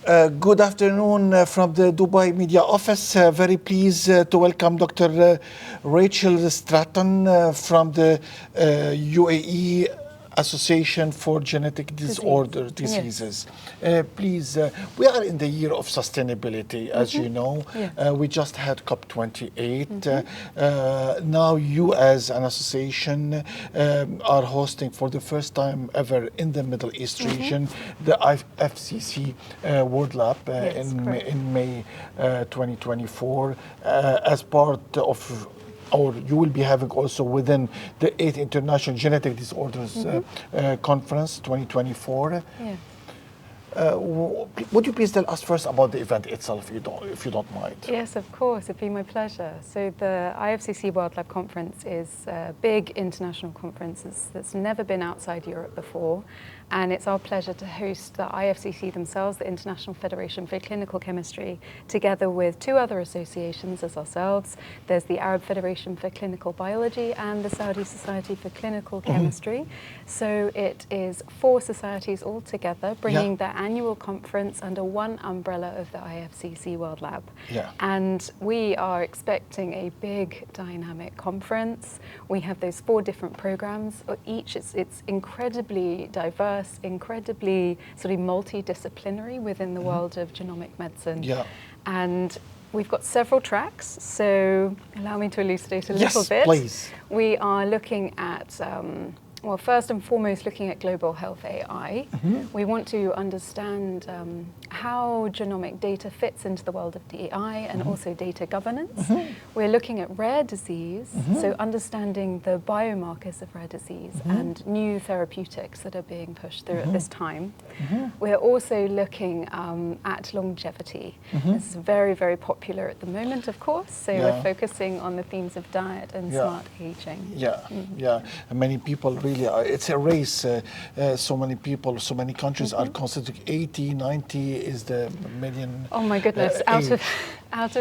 Good afternoon from the Dubai Media Office. Very pleased to welcome Dr. Rachel Stratton from the UAE Association for Genetic Diseases. Please, we are in the year of sustainability, as you know. We just had COP28. Now you as an association are hosting for the first time ever in the Middle East region the IFCC World Lab in May 2024 as part of or you will be having also within the 8th International Genetic Disorders Conference 2024. Would you please tell us first about the event itself, if you don't mind? Yes, of course. It'd be my pleasure. So the IFCC World Lab Conference is a big international conference that's never been outside Europe before. And it's our pleasure to host the IFCC themselves, the International Federation for Clinical Chemistry, together with two other associations as ourselves. There's the Arab Federation for Clinical Biology and the Saudi Society for Clinical Chemistry. So it is 4 societies all together, bringing their annual conference under one umbrella of the IFCC World Lab. And we are expecting a big dynamic conference. We have those 4 different programs. Each, it's incredibly diverse, incredibly sort of multidisciplinary within the world of genomic medicine. And we've got several tracks, so allow me to elucidate a little bit. Please. We are looking at well, first and foremost, looking at global health AI. We want to understand how genomic data fits into the world of DEI and also data governance. We're looking at rare disease, so understanding the biomarkers of rare disease and new therapeutics that are being pushed through at this time. We're also looking at longevity. This is very, very popular at the moment, of course, so we're focusing on the themes of diet and smart aging. And many people really, it's a race. So many people, so many countries are considering 80, 90 is the million. Oh my goodness! Out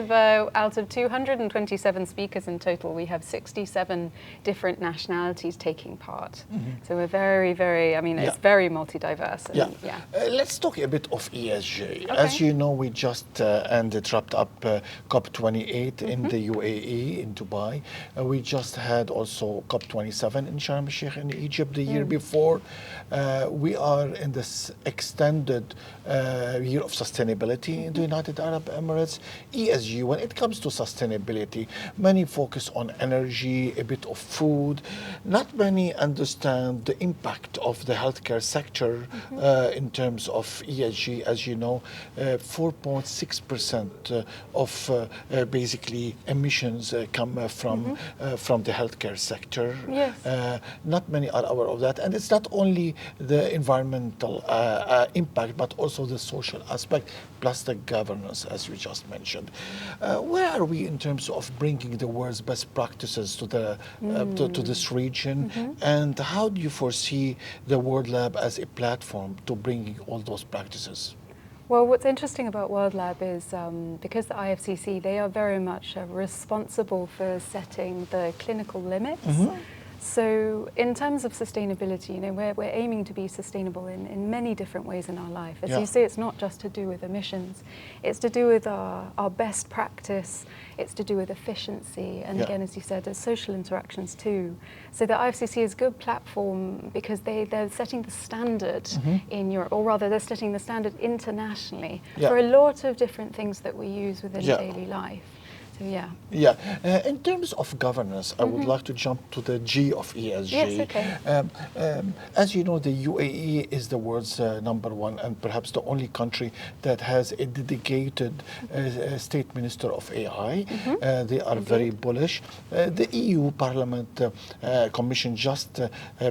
of 227 speakers in total, we have 67 different nationalities taking part. So we're very, very. I mean, it's very multi-diverse. And, let's talk a bit of ESG. As you know, we just wrapped up COP28 in the UAE in Dubai. We just had also COP27 in Sharm el-Sheikh in Egypt the year before. We are in this extended year of sustainability in the United Arab Emirates. ESG, when it comes to sustainability, many focus on energy, a bit of food. Not many understand the impact of the healthcare sector in terms of ESG. As you know, 4.6% of basically emissions come from the healthcare sector. Not many are aware of that, and it's not only the environmental impact, but also the social aspect, plus the governance, as we just mentioned. Where are we in terms of bringing the world's best practices to the to this region, and how do you foresee the World Lab as a platform to bringing all those practices? Well, what's interesting about World Lab is because the IFCC, they are very much responsible for setting the clinical limits. So in terms of sustainability, you know, we're aiming to be sustainable in many different ways in our life. As you say, it's not just to do with emissions. It's to do with our best practice. It's to do with efficiency. And again, as you said, there's social interactions too. So the IFCC is a good platform because they're setting the standard in Europe, or rather they're setting the standard internationally for a lot of different things that we use within daily life. So in terms of governance, I would like to jump to the G of ESG. Yes, okay. As you know, the UAE is the world's #1 and perhaps the only country that has a dedicated state minister of AI. They are very bullish. The EU Parliament Commission just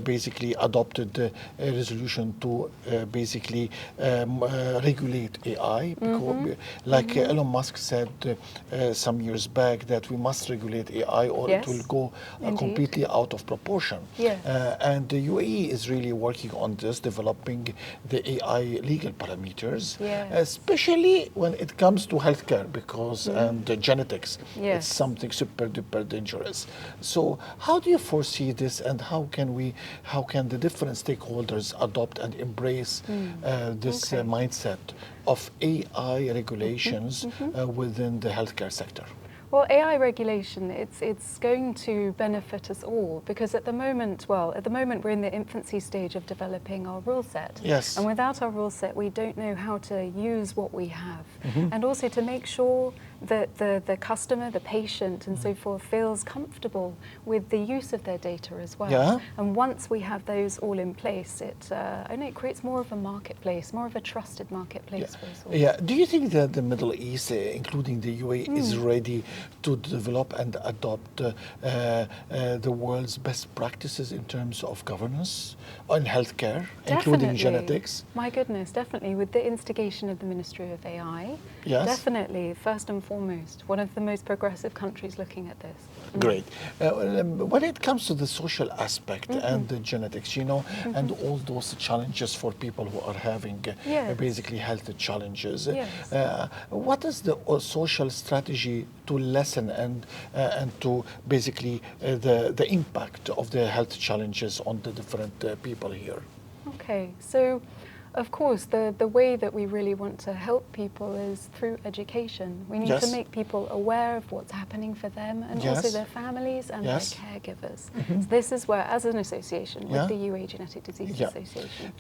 basically adopted a resolution to basically regulate AI, because, like Elon Musk said some years back, that we must regulate AI or it will go completely out of proportion. And the UAE is really working on this, developing the AI legal parameters, especially when it comes to healthcare, because and the genetics, it's something super duper dangerous. So how do you foresee this, and how can the different stakeholders adopt and embrace this mindset of AI regulations within the healthcare sector? Well, AI regulation, it's going to benefit us all because at the moment we're in the infancy stage of developing our rule set. Yes. And without our rule set, we don't know how to use what we have. And also to make sure that the customer, the patient and so forth feels comfortable with the use of their data as well. Yeah. And once we have those all in place, it creates more of a marketplace, more of a trusted marketplace for us all. Yeah. Do you think that the Middle East, including the UAE, is ready to develop and adopt the world's best practices in terms of governance on healthcare, including genetics? My goodness, definitely. With the instigation of the Ministry of AI, Yes. definitely, first and foremost, one of the most progressive countries looking at this. Great. When it comes to the social aspect and the genetics, and all those challenges for people who are having Yes. basically health challenges, Yes. what is the social strategy to lessen and to basically the impact of the health challenges on the different people here? Okay, so of course, the way that we really want to help people is through education. We need Yes. to make people aware of what's happening for them and Yes. also their families and Yes. their caregivers. So this is where, as an association, with the UAE Genetic Diseases Yeah. Association.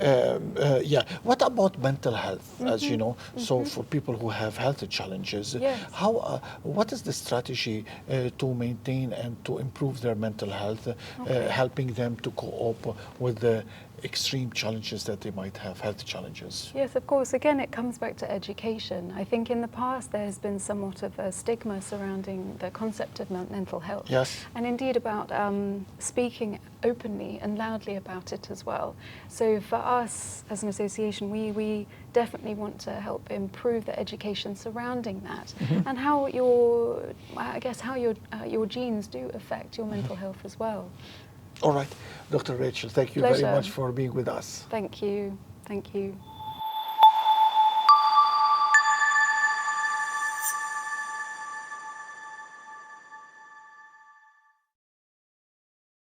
What about mental health? As you know, so for people who have health challenges, Yes. what is the strategy to maintain and to improve their mental health, helping them to cope with the extreme challenges that they might have, health challenges? Yes, of course. Again, it comes back to education. I think in the past there has been somewhat of a stigma surrounding the concept of mental health. Yes. And indeed about speaking openly and loudly about it as well. So for us as an association, we definitely want to help improve the education surrounding that and how your genes do affect your mental health as well. All right. Dr. Rachel, thank you Pleasure. very much for being with us. Thank you. Thank you.